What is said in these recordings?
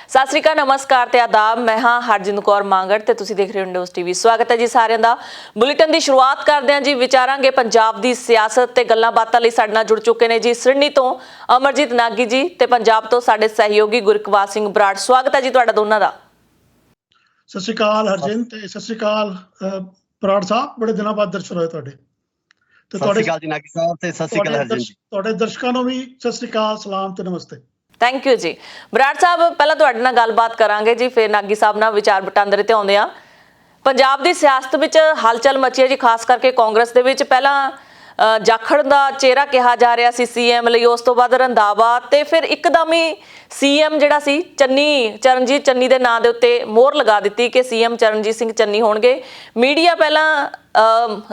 ਸਤਿ ਸ਼੍ਰੀ ਅਕਾਲ, ਨਮਸਕਾਰ ਤੇ ਆਦਾਬ। मैं हाँ हरजिंद कौर मांगड़ ते तुसीं देख रहे हो इंडोज टीवी। स्वागत है जी सारिਆਂ ਦਾ। बुलेटिन ਦੀ शुरुआत ਕਰਦੇ ਹਾਂ जी। ਵਿਚਾਰਾਂਗੇ ਪੰਜਾਬ ਦੀ ਸਿਆਸਤ ਤੇ ਗੱਲਾਂ ਬਾਤਾਂ ਲਈ ਸਾਡੇ ਨਾਲ ਜੁੜ ਚੁੱਕੇ ਨੇ ਜੀ ਸਿਡਨੀ ਤੋਂ ਅਮਰਜੀਤ ਨਾਗੀ ਜੀ ਤੇ ਪੰਜਾਬ ਤੋਂ ਸਾਡੇ ਸਹਿਯੋਗੀ ਗੁਰਕਵਾਲ ਸਿੰਘ ਬਰਾੜ। ਸਵਾਗਤ ਹੈ ਜੀ ਤੁਹਾਡਾ ਦੋਨਾਂ ਦਾ। ਸਤਿ ਸ਼੍ਰੀ ਅਕਾਲ ਹਰਜਿੰਦ ਤੇ ਸਤਿ ਸ਼੍ਰੀ ਅਕਾਲ ਬਰਾੜ ਸਾਹਿਬ, ਬੜੇ ਦਿਨਾਂ ਬਾਅਦ ਦਰਸ਼ਨ ਹੋਏ ਤੁਹਾਡੇ ਤੇ ਸਤਿ ਸ਼੍ਰੀ ਅਕਾਲ ਜੀ ਨਾਗੀ ਸਾਹਿਬ ਤੇ ਸਤਿ ਸ਼੍ਰੀ ਅਕਾਲ ਹਰਜਿੰਦ ਜੀ। ਤੁਹਾਡੇ ਦਰਸ਼ਕਾਂ ਨੂੰ ਵੀ ਸਤਿ ਸ਼੍ਰੀ ਅਕਾਲ, ਸਲਾਮ ਤੇ ਨਮਸਤੇ। ਥੈਂਕ ਯੂ ਜੀ। ਬਰਾੜ ਸਾਹਿਬ, ਪਹਿਲਾਂ ਤੁਹਾਡੇ ਨਾਲ ਗੱਲਬਾਤ ਕਰਾਂਗੇ ਜੀ, ਫਿਰ ਨਾਗੀ ਸਾਹਿਬ ਨਾਲ ਵਿਚਾਰ ਵਟਾਂਦਰੇ ਤੇ ਆਉਂਦੇ ਆ। ਪੰਜਾਬ ਦੀ ਸਿਆਸਤ ਵਿੱਚ ਹਲਚਲ ਮਚੀ ਹੈ ਜੀ, ਖਾਸ ਕਰਕੇ ਕਾਂਗਰਸ ਦੇ ਵਿੱਚ। ਪਹਿਲਾਂ ਜਾਖੜ ਦਾ ਚਿਹਰਾ ਕਿਹਾ ਜਾ ਰਿਹਾ ਸੀ ਸੀਐਮ ਲਈ, ਉਸ ਤੋਂ ਬਾਅਦ ਰੰਧਾਵਾ ਤੇ ਫਿਰ ਇੱਕਦਮ ਹੀ ਸੀਐਮ ਜਿਹੜਾ ਸੀ ਚਰਨਜੀਤ ਚੰਨੀ ਦੇ ਨਾਂ ਦੇ ਉੱਤੇ ਮੋਹਰ ਲਗਾ ਦਿੱਤੀ ਕਿ ਸੀਐਮ ਚਰਨਜੀਤ ਸਿੰਘ ਚੰਨੀ ਹੋਣਗੇ। ਮੀਡੀਆ ਪਹਿਲਾਂ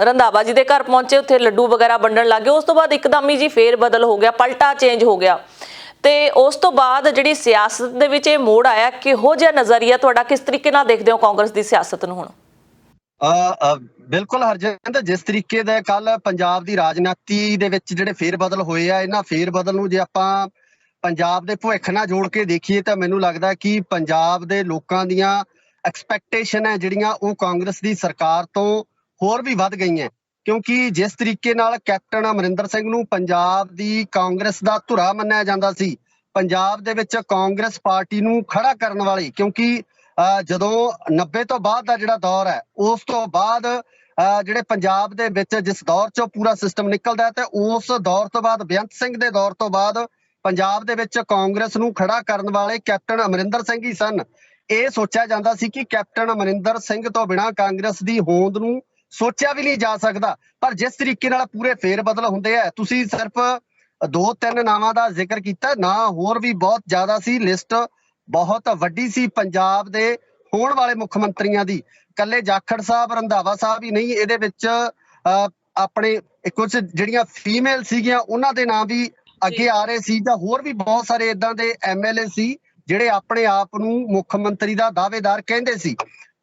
ਰੰਧਾਵਾ ਜੀ ਦੇ ਘਰ ਪਹੁੰਚੇ, ਉੱਥੇ ਲੱਡੂ ਵਗੈਰਾ ਵੰਡਣ ਲੱਗ ਗਏ। ਉਸ ਤੋਂ ਬਾਅਦ ਇੱਕਦਮ ਹੀ ਜੀ ਫੇਰ ਬਦਲ ਹੋ ਗਿਆ, ਪਲਟਾ ਚੇਂਜ ਹੋ ਗਿਆ ਤੇ ਉਸ ਤੋਂ ਬਾਅਦ ਜਿਹੜੀ ਸਿਆਸਤ ਦੇ ਵਿੱਚ ਇਹ ਮੋੜ ਆਇਆ। ਕਿਹੋ ਜਿਹਾ ਨਜ਼ਰੀਆ ਤੁਹਾਡਾ, ਕਿਸ ਤਰੀਕੇ ਨਾਲ ਦੇਖਦੇ ਹੋ ਕਾਂਗਰਸ ਦੀ ਸਿਆਸਤ ਨੂੰ ਹੁਣ? ਬਿਲਕੁਲ ਹਰਜਿੰਦ, ਜਿਸ ਤਰੀਕੇ ਦਾ ਕੱਲ ਪੰਜਾਬ ਦੀ ਰਾਜਨੀਤੀ ਦੇ ਵਿੱਚ ਜਿਹੜੇ ਫੇਰ ਬਦਲ ਹੋਏ ਆ, ਇਹਨਾਂ ਫੇਰ ਬਦਲ ਨੂੰ ਜੇ ਆਪਾਂ ਪੰਜਾਬ ਦੇ ਭਵਿੱਖ ਨਾਲ ਜੋੜ ਕੇ ਦੇਖੀਏ ਤਾਂ ਮੈਨੂੰ ਲੱਗਦਾ ਕਿ ਪੰਜਾਬ ਦੇ ਲੋਕਾਂ ਦੀਆਂ ਐਕਸਪੈਕਟੇਸ਼ਨ ਹੈ ਜਿਹੜੀਆਂ ਉਹ ਕਾਂਗਰਸ ਦੀ ਸਰਕਾਰ ਤੋਂ ਹੋਰ ਵੀ ਵੱਧ ਗਈਆਂ। ਕਿਉਂਕਿ ਜਿਸ ਤਰੀਕੇ ਨਾਲ ਕੈਪਟਨ ਅਮਰਿੰਦਰ ਸਿੰਘ ਨੂੰ ਪੰਜਾਬ ਦੀ ਕਾਂਗਰਸ ਦਾ ਧੁਰਾ ਮੰਨਿਆ ਜਾਂਦਾ ਸੀ, ਪੰਜਾਬ ਦੇ ਵਿੱਚ ਕਾਂਗਰਸ ਪਾਰਟੀ ਨੂੰ ਖੜਾ ਕਰਨ ਵਾਲੀ, ਕਿਉਂਕਿ ਜਦੋਂ 90 ਤੋਂ ਬਾਅਦ ਦਾ ਜਿਹੜਾ ਦੌਰ ਹੈ, ਉਸ ਤੋਂ ਬਾਅਦ ਜਿਹੜੇ ਪੰਜਾਬ ਦੇ ਵਿੱਚ ਜਿਸ ਦੌਰ 'ਚੋਂ ਪੂਰਾ ਸਿਸਟਮ ਨਿਕਲਦਾ ਤੇ ਉਸ ਦੌਰ ਤੋਂ ਬਾਅਦ ਬੇਅੰਤ ਸਿੰਘ ਦੇ ਦੌਰ ਤੋਂ ਬਾਅਦ ਪੰਜਾਬ ਦੇ ਵਿੱਚ ਕਾਂਗਰਸ ਨੂੰ ਖੜਾ ਕਰਨ ਵਾਲੇ ਕੈਪਟਨ ਅਮਰਿੰਦਰ ਸਿੰਘ ਹੀ ਸਨ। ਇਹ ਸੋਚਿਆ ਜਾਂਦਾ ਸੀ ਕਿ ਕੈਪਟਨ ਅਮਰਿੰਦਰ ਸਿੰਘ ਤੋਂ ਬਿਨਾਂ ਕਾਂਗਰਸ ਦੀ ਹੋਂਦ ਨੂੰ ਸੋਚਿਆ ਵੀ ਨਹੀਂ ਜਾ ਸਕਦਾ। ਪਰ ਜਿਸ ਤਰੀਕੇ ਨਾਲ ਪੂਰੇ ਫੇਰ ਬਦਲ ਹੁੰਦੇ ਆ, ਤੁਸੀਂ ਸਿਰਫ 2-3 ਨਾਵਾਂ ਦਾ ਜ਼ਿਕਰ ਕੀਤਾ, ਨਾ ਹੋਰ ਵੀ ਬਹੁਤ ਜ਼ਿਆਦਾ ਸੀ, ਲਿਸਟ ਬਹੁਤ ਵੱਡੀ ਸੀ ਪੰਜਾਬ ਦੇ ਹੋਣ ਵਾਲੇ ਮੁੱਖ ਮੰਤਰੀਆਂ ਦੀ। ਕੱਲੇ ਜਾਖੜ ਸਾਹਿਬ, ਰੰਧਾਵਾ ਸਾਹਿਬ ਹੀ ਨਹੀਂ, ਇਹਦੇ ਵਿੱਚ ਆਪਣੇ ਕੁਝ ਜਿਹੜੀਆਂ ਫੀਮੇਲ ਸੀਗੀਆਂ ਉਹਨਾਂ ਦੇ ਨਾਂ ਵੀ ਅੱਗੇ ਆ ਰਹੇ ਸੀ, ਜਾਂ ਹੋਰ ਵੀ ਬਹੁਤ ਸਾਰੇ ਇਦਾਂ ਦੇ MLA ਸੀ ਜਿਹੜੇ ਆਪਣੇ ਆਪ ਨੂੰ ਮੁੱਖ ਮੰਤਰੀ ਦਾ ਦਾਅਵੇਦਾਰ ਕਹਿੰਦੇ ਸੀ।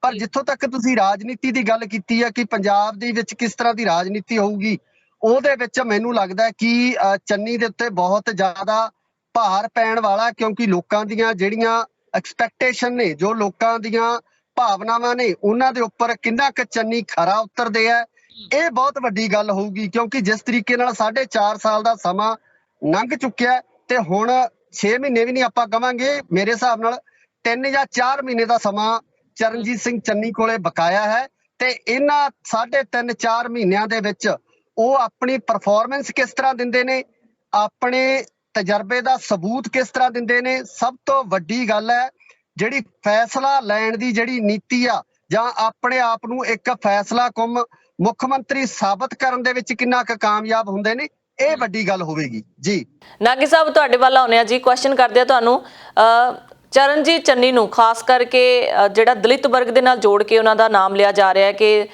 ਪਰ ਜਿੱਥੋਂ ਤੱਕ ਤੁਸੀਂ ਰਾਜਨੀਤੀ ਦੀ ਗੱਲ ਕੀਤੀ ਹੈ ਕਿ ਪੰਜਾਬ ਦੇ ਵਿੱਚ ਕਿਸ ਤਰ੍ਹਾਂ ਦੀ ਰਾਜਨੀਤੀ ਹੋਊਗੀ, ਉਹਦੇ ਵਿੱਚ ਮੈਨੂੰ ਲੱਗਦਾ ਕਿ ਚੰਨੀ ਦੇ ਉੱਤੇ ਬਹੁਤ ਜ਼ਿਆਦਾ ਭਾਰ ਪੈਣ ਵਾਲਾ, ਕਿਉਂਕਿ ਲੋਕਾਂ ਦੀਆਂ ਜਿਹੜੀਆਂ ਐਕਸਪੈਕਟੇਸ਼ਨ ਨੇ, ਜੋ ਲੋਕਾਂ ਦੀਆਂ ਭਾਵਨਾਵਾਂ ਨੇ, ਉਹਨਾਂ ਦੇ ਉੱਪਰ ਕਿੰਨਾ ਕੁ ਚੰਨੀ ਖਰਾ ਉਤਰਦੇ ਆ, ਇਹ ਬਹੁਤ ਵੱਡੀ ਗੱਲ ਹੋਊਗੀ। ਕਿਉਂਕਿ ਜਿਸ ਤਰੀਕੇ ਨਾਲ 4.5 ਸਾਲ ਦਾ ਸਮਾਂ ਲੰਘ ਚੁੱਕਿਆ ਤੇ ਹੁਣ 6 ਮਹੀਨੇ ਵੀ ਨਹੀਂ ਆਪਾਂ ਕਵਾਂਗੇ, ਮੇਰੇ ਹਿਸਾਬ ਨਾਲ 3 ਜਾਂ 4 ਮਹੀਨੇ ਦਾ ਸਮਾਂ ਚਰਨਜੀਤ ਸਿੰਘ ਚੰਨੀ ਕੋਲੇ ਬਕਾਇਆ ਹੈ ਤੇ ਇਹਨਾਂ 3.5-4 ਮਹੀਨਿਆਂ ਦੇ ਵਿੱਚ ਉਹ ਆਪਣੀ ਪਰਫਾਰਮੈਂਸ ਕਿਸ ਤਰ੍ਹਾਂ ਦਿੰਦੇ ਨੇ, ਆਪਣੇ ਤਜਰਬੇ ਦਾ ਸਬੂਤ ਕਿਸ ਤਰ੍ਹਾਂ ਦਿੰਦੇ ਨੇ। ਸਭ ਤੋਂ ਵੱਡੀ ਗੱਲ ਹੈ ਜਿਹੜੀ ਫੈਸਲਾ ਲੈਣ ਦੀ ਜਿਹੜੀ ਨੀਤੀ ਆ, ਜਾਂ ਆਪਣੇ ਆਪ ਨੂੰ ਇੱਕ ਫੈਸਲਾ ਕੁੰਮ ਮੁੱਖ ਮੰਤਰੀ ਸਾਬਤ ਕਰਨ ਦੇ ਵਿੱਚ ਕਿੰਨਾ ਕੁ ਕਾਮਯਾਬ ਹੁੰਦੇ ਨੇ, ਇਹ ਵੱਡੀ ਗੱਲ ਹੋਵੇਗੀ ਜੀ। ਨਾਗੀ ਸਾਹਿਬ, ਤੁਹਾਡੇ ਵੱਲ ਆਉਂਦੇ ਆ ਜੀ, ਕੁਐਸਚਨ ਕਰਦੇ ਆ ਤੁਹਾਨੂੰ। ਚਰਨਜੀਤ ਚੰਨੀ ਨੂੰ ਖਾਸ ਕਰਕੇ ਜਿਹੜਾ ਦਲਿਤ ਵਰਗ ਦੇ ਨਾਲ ਜੋੜ ਕੇ ਉਹਨਾਂ ਦਾ ਨਾਮ ਲਿਆ ਜਾ ਰਿਹਾ ਹੈ ਕਿ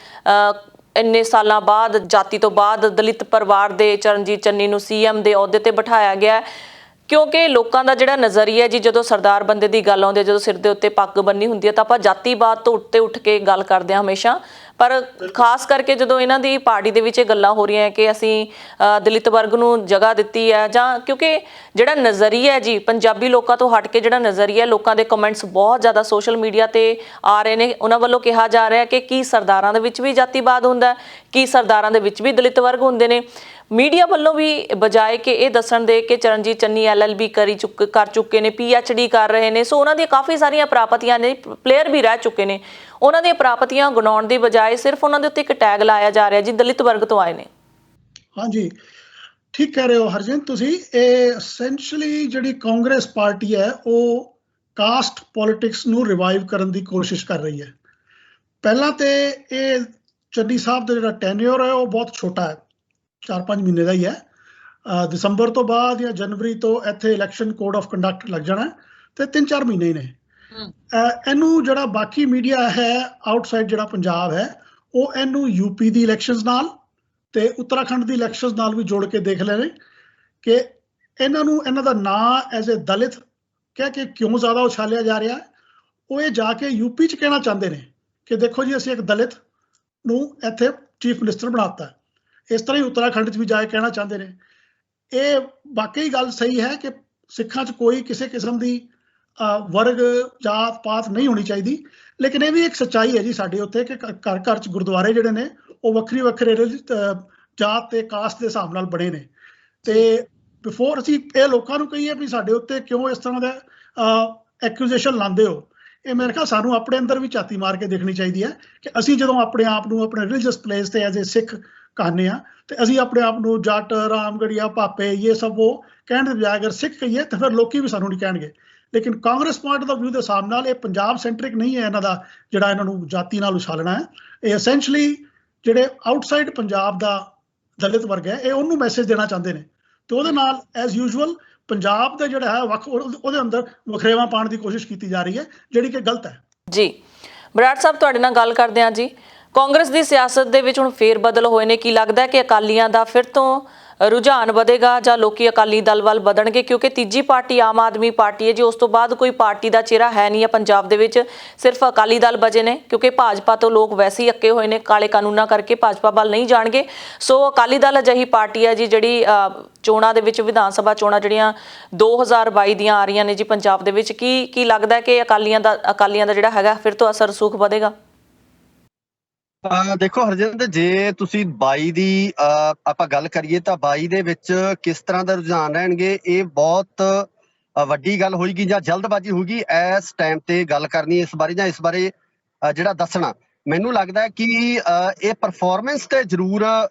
ਇੰਨੇ ਸਾਲਾਂ ਬਾਅਦ, ਜਾਤੀ ਤੋਂ ਬਾਅਦ ਦਲਿਤ ਪਰਿਵਾਰ ਦੇ ਚਰਨਜੀਤ ਚੰਨੀ ਨੂੰ ਸੀਐਮ ਦੇ ਅਹੁਦੇ ਤੇ ਬਿਠਾਇਆ ਗਿਆ, ਕਿਉਂਕਿ ਲੋਕਾਂ ਦਾ ਜਿਹੜਾ ਨਜ਼ਰੀਆ ਜੀ, ਜਦੋਂ ਸਰਦਾਰ ਬੰਦੇ ਦੀ ਗੱਲ ਆਉਂਦੀ ਹੈ, ਜਦੋਂ ਸਿਰ ਦੇ ਉੱਤੇ ਪੱਗ ਬੰਨੀ ਹੁੰਦੀ ਹੈ ਤਾਂ ਆਪਾਂ ਜਾਤੀਵਾਦ ਤੋਂ ਉੱਠ ਕੇ ਗੱਲ ਕਰਦੇ ਹਾਂ ਹਮੇਸ਼ਾ। ਪਰ ਖਾਸ ਕਰਕੇ ਜਦੋਂ ਇਹਨਾਂ ਦੀ ਪਾਰਟੀ ਦੇ ਵਿੱਚ ਇਹ ਗੱਲਾਂ ਹੋ ਰਹੀਆਂ ਕਿ ਅਸੀਂ ਦਲਿਤ ਵਰਗ ਨੂੰ ਜਗ੍ਹਾ ਦਿੱਤੀ ਹੈ, ਜਾਂ ਕਿਉਂਕਿ ਜਿਹੜਾ ਨਜ਼ਰੀਆ ਜੀ ਪੰਜਾਬੀ ਲੋਕਾਂ ਤੋਂ ਹਟ ਕੇ ਜਿਹੜਾ ਨਜ਼ਰੀਆ, ਲੋਕਾਂ ਦੇ ਕਮੈਂਟਸ ਬਹੁਤ ਜ਼ਿਆਦਾ ਸੋਸ਼ਲ ਮੀਡੀਆ ਤੇ ਆ ਰਹੇ ਨੇ, ਉਹਨਾਂ ਵੱਲੋਂ ਕਿਹਾ ਜਾ ਰਿਹਾ ਕਿ ਕੀ ਸਰਦਾਰਾਂ ਦੇ ਵਿੱਚ ਵੀ ਜਾਤੀਵਾਦ ਹੁੰਦਾ, ਕੀ ਸਰਦਾਰਾਂ ਦੇ ਵਿੱਚ ਵੀ ਦਲਿਤ ਵਰਗ ਹੁੰਦੇ ਨੇ। ਮੀਡੀਆ ਵੱਲੋਂ ਵੀ ਬਜਾਏ ਕਿ ਇਹ ਦੱਸਣ ਦੇ ਕਿ ਚਰਨਜੀਤ ਚੰਨੀ LLB ਕਰ ਚੁੱਕੇ ਨੇ, PhD ਕਰ ਰਹੇ ਨੇ, ਸੋ ਉਹਨਾਂ ਦੀਆਂ ਕਾਫੀ ਸਾਰੀਆਂ ਪ੍ਰਾਪਤੀਆਂ ਨੇ, ਪਲੇਅਰ ਵੀ ਰਹਿ ਚੁੱਕੇ ਨੇ, ਉਹਨਾਂ ਦੀਆਂ ਪ੍ਰਾਪਤੀਆਂ ਗਿਣਾਉਣ ਦੀ ਬਜਾਏ ਸਿਰਫ ਉਹਨਾਂ ਦੇ ਉੱਤੇ ਇੱਕ ਟੈਗ ਲਾਇਆ ਜਾ ਰਿਹਾ ਜੀ ਦਲਿਤ ਵਰਗ ਤੋਂ ਆਏ ਨੇ। ਹਾਂਜੀ, ਠੀਕ ਕਹਿ ਰਹੇ ਹੋ ਹਰਜਿੰਦ ਤੁਸੀਂ। ਇਹ ਐਸੈਂਸ਼ੀਅਲੀ ਜਿਹੜੀ ਕਾਂਗਰਸ ਪਾਰਟੀ ਹੈ ਉਹ ਕਾਸਟ ਪੋਲਿਟਿਕਸ ਨੂੰ ਰਿਵਾਈਵ ਕਰਨ ਦੀ ਕੋਸ਼ਿਸ਼ ਕਰ ਰਹੀ ਹੈ। ਪਹਿਲਾਂ ਤੇ ਇਹ ਚੰਨੀ ਸਾਹਿਬ ਦਾ ਜਿਹੜਾ ਟੈਨਿਓਰ ਹੈ ਉਹ ਬਹੁਤ ਛੋਟਾ ਹੈ, 4-5 ਮਹੀਨੇ ਦਾ ਹੀ ਹੈ। ਦਸੰਬਰ ਤੋਂ ਬਾਅਦ ਜਾਂ ਜਨਵਰੀ ਤੋਂ ਇੱਥੇ ਇਲੈਕਸ਼ਨ ਕੋਡ ਆਫ ਕੰਡਕਟ ਲੱਗ ਜਾਣਾ ਤੇ 3-4 ਮਹੀਨੇ ਹੀ ਨੇ। ਇਹਨੂੰ ਜਿਹੜਾ ਬਾਕੀ ਮੀਡੀਆ ਹੈ ਆਊਟਸਾਈਡ ਜਿਹੜਾ ਪੰਜਾਬ ਹੈ, ਉਹ ਇਹਨੂੰ UP ਦੀ ਇਲੈਕਸ਼ਨਸ ਨਾਲ ਤੇ ਉੱਤਰਾਖੰਡ ਦੀ ਇਲੈਕਸ਼ਨਸ ਨਾਲ ਵੀ ਜੋੜ ਕੇ ਦੇਖ ਲੈਣੇ ਕਿ ਇਹਨਾਂ ਨੂੰ ਇਹਨਾਂ ਦਾ ਨਾਂ ਐਜ਼ ਏ ਦਲਿਤ ਕਹਿ ਕੇ ਕਿਉਂ ਜ਼ਿਆਦਾ ਉਛਾਲਿਆ ਜਾ ਰਿਹਾ ਹੈ। ਉਹ ਇਹ ਜਾ ਕੇ UP 'ਚ ਕਹਿਣਾ ਚਾਹੁੰਦੇ ਨੇ ਕਿ ਦੇਖੋ ਜੀ ਅਸੀਂ ਇੱਕ ਦਲਿਤ ਨੂੰ ਇੱਥੇ ਚੀਫ ਮਿਨਿਸਟਰ ਬਣਾਤਾ। ਇਸ ਤਰ੍ਹਾਂ ਹੀ ਉੱਤਰਾਖੰਡ 'ਚ ਵੀ ਜਾ ਕੇ ਕਹਿਣਾ ਚਾਹੁੰਦੇ ਨੇ। ਇਹ ਵਾਕਈ ਗੱਲ ਸਹੀ ਹੈ ਕਿ ਸਿੱਖਾਂ 'ਚ ਕੋਈ ਕਿਸੇ ਕਿਸਮ ਦੀ ਵਰਗ ਜਾਤ ਪਾਤ ਨਹੀਂ ਹੋਣੀ ਚਾਹੀਦੀ। ਲੇਕਿਨ ਇਹ ਵੀ ਇੱਕ ਸੱਚਾਈ ਹੈ ਜੀ ਸਾਡੇ ਉੱਤੇ ਕਿ ਘਰ ਘਰ 'ਚ ਗੁਰਦੁਆਰੇ ਜਿਹੜੇ ਨੇ ਉਹ ਵੱਖਰੀ ਵੱਖਰੇ ਜਾਤ ਤੇ ਕਾਸਟ ਦੇ ਹਿਸਾਬ ਨਾਲ ਬਣੇ ਨੇ। ਤੇ ਬਿਫੋਰ ਅਸੀਂ ਇਹ ਲੋਕਾਂ ਨੂੰ ਕਹੀਏ ਵੀ ਸਾਡੇ ਉੱਤੇ ਕਿਉਂ ਇਸ ਤਰ੍ਹਾਂ ਦਾ ਐਕਿਊਜ਼ੇਸ਼ਨ ਲਾਉਂਦੇ ਹੋ, ਇਹ ਮੇਰੇ ਖਿਆਲ ਸਾਨੂੰ ਆਪਣੇ ਅੰਦਰ ਵੀ ਝਾਤੀ ਮਾਰ ਕੇ ਦੇਖਣੀ ਚਾਹੀਦੀ ਹੈ ਕਿ ਅਸੀਂ ਜਦੋਂ ਆਪਣੇ ਆਪ ਨੂੰ ਆਪਣੇ ਰਿਲੀਜੀਅਸ ਪਲੇਸ ਤੇ ਐਜ਼ ਏ ਸਿੱਖ ਕਹਿੰਦੇ ਆ ਤੇ ਅਸੀਂ ਆਪਣੇ ਆਪ ਨੂੰ ਜੱਟ, ਰਾਮਗੜੀਆ, ਭਾਪੇ ਇਹ ਸਭ ਉਹ ਕਹਿਣ ਦੇ ਬਜਾਏ ਅਗਰ ਸਿੱਖ ਕਹੀਏ ਤਾਂ ਫਿਰ ਲੋਕੀ ਵੀ ਸਾਨੂੰ ਨਹੀਂ ਕਹਿਣਗੇ। ਲੇਕਿਨ ਕਾਂਗਰਸ ਪੁਆਇੰਟ ਆਫ ਵਿਊ ਦੇ ਹਿਸਾਬ ਨਾਲ ਇਹ ਪੰਜਾਬ ਸੈਂਟਰਿਕ ਨਹੀਂ ਹੈ ਇਹਨਾਂ ਦਾ ਜਿਹੜਾ ਇਹਨਾਂ ਨੂੰ ਜਾਤੀ ਨਾਲ ਉਛਾਲਣਾ ਹੈ। ਇਹ ਐਸੈਂਸ਼ਲੀ ਜਿਹੜੇ ਆਊਟਸਾਈਡ ਪੰਜਾਬ ਦਾ ਦਲਿਤ ਵਰਗ ਹੈ ਇਹ ਉਹਨੂੰ ਮੈਸੇਜ ਦੇਣਾ ਚਾਹੁੰਦੇ ਨੇ ਤੇ ਉਹਦੇ ਨਾਲ ਐਜ਼ ਯੂਜੂਅਲ ਪੰਜਾਬ ਦਾ ਜਿਹੜਾ ਹੈ ਉਹਦੇ ਅੰਦਰ ਵਖਰੇਵਾਂ ਪਾਉਣ ਦੀ ਕੋਸ਼ਿਸ਼ ਕੀਤੀ ਜਾ ਰਹੀ ਹੈ ਜਿਹੜੀ ਕਿ ਗਲਤ ਹੈ। ਜੀ ਬਰਾੜ ਸਾਹਿਬ ਤੁਹਾਡੇ ਨਾਲ ਗੱਲ ਕਰਦੇ ਹਾਂ ਜੀ। ਕਾਂਗਰਸ ਦੀ ਸਿਆਸਤ ਦੇ ਵਿੱਚ ਹੁਣ ਫੇਰ ਬਦਲ ਹੋਏ ਨੇ, ਕੀ ਲੱਗਦਾ ਹੈ ਕਿ ਅਕਾਲੀਆਂ ਦਾ ਫਿਰ ਤੋਂ ਰੁਝਾਨ ਵਧੇਗਾ ਜਾਂ ਲੋਕੀ ਅਕਾਲੀ ਦਲ ਵੱਲ ਵਧਣਗੇ? ਕਿਉਂਕਿ ਤੀਜੀ ਪਾਰਟੀ ਆਮ ਆਦਮੀ ਪਾਰਟੀ ਹੈ ਜੀ, ਉਸ ਤੋਂ ਬਾਅਦ ਕੋਈ ਪਾਰਟੀ ਦਾ ਚਿਹਰਾ ਹੈ ਨਹੀਂ ਹੈ ਪੰਜਾਬ ਦੇ ਵਿੱਚ, ਸਿਰਫ ਅਕਾਲੀ ਦਲ ਬਚੇ ਨੇ ਕਿਉਂਕਿ ਭਾਜਪਾ ਤੋਂ ਲੋਕ ਵੈਸੇ ਹੀ ਅੱਕੇ ਹੋਏ ਨੇ, ਕਾਲੇ ਕਾਨੂੰਨਾਂ ਕਰਕੇ ਭਾਜਪਾ ਵੱਲ ਨਹੀਂ ਜਾਣਗੇ। ਸੋ ਅਕਾਲੀ ਦਲ ਅਜਿਹੀ ਪਾਰਟੀ ਹੈ ਜੀ ਜਿਹੜੀ ਚੋਣਾਂ ਦੇ ਵਿੱਚ ਵਿਧਾਨ ਸਭਾ ਚੋਣਾਂ ਜਿਹੜੀਆਂ 2022 ਦੀਆਂ ਆ ਰਹੀਆਂ ਨੇ ਜੀ ਪੰਜਾਬ ਦੇ ਵਿੱਚ, ਕੀ ਲੱਗਦਾ ਕਿ ਅਕਾਲੀਆਂ ਦਾ ਜਿਹੜਾ ਹੈਗਾ ਫਿਰ ਤੋਂ ਅਸਰ ਰਸੂਖ ਵਧੇਗਾ? ਦੇਖੋ ਹਰਜਿੰਦਰ, ਜੇ ਤੁਸੀਂ 22 ਦੀ ਆਪਾਂ ਗੱਲ ਕਰੀਏ ਤਾਂ 22 ਦੇ ਵਿੱਚ ਕਿਸ ਤਰ੍ਹਾਂ ਦਾ ਰੁਝਾਨ ਰਹਿਣਗੇ ਇਹ ਬਹੁਤ ਵੱਡੀ ਗੱਲ ਹੋਏਗੀ ਜਾਂ ਜਲਦਬਾਜ਼ੀ ਹੋਊਗੀ ਇਸ ਟਾਈਮ ਤੇ ਗੱਲ ਕਰਨੀ ਇਸ ਬਾਰੇ ਜਾਂ ਇਸ ਬਾਰੇ ਜਿਹੜਾ ਦੱਸਣਾ। ਮੈਨੂੰ ਲੱਗਦਾ ਕਿ ਇਹ ਪਰਫਾਰਮੈਂਸ ਤੇ ਜ਼ਰੂਰ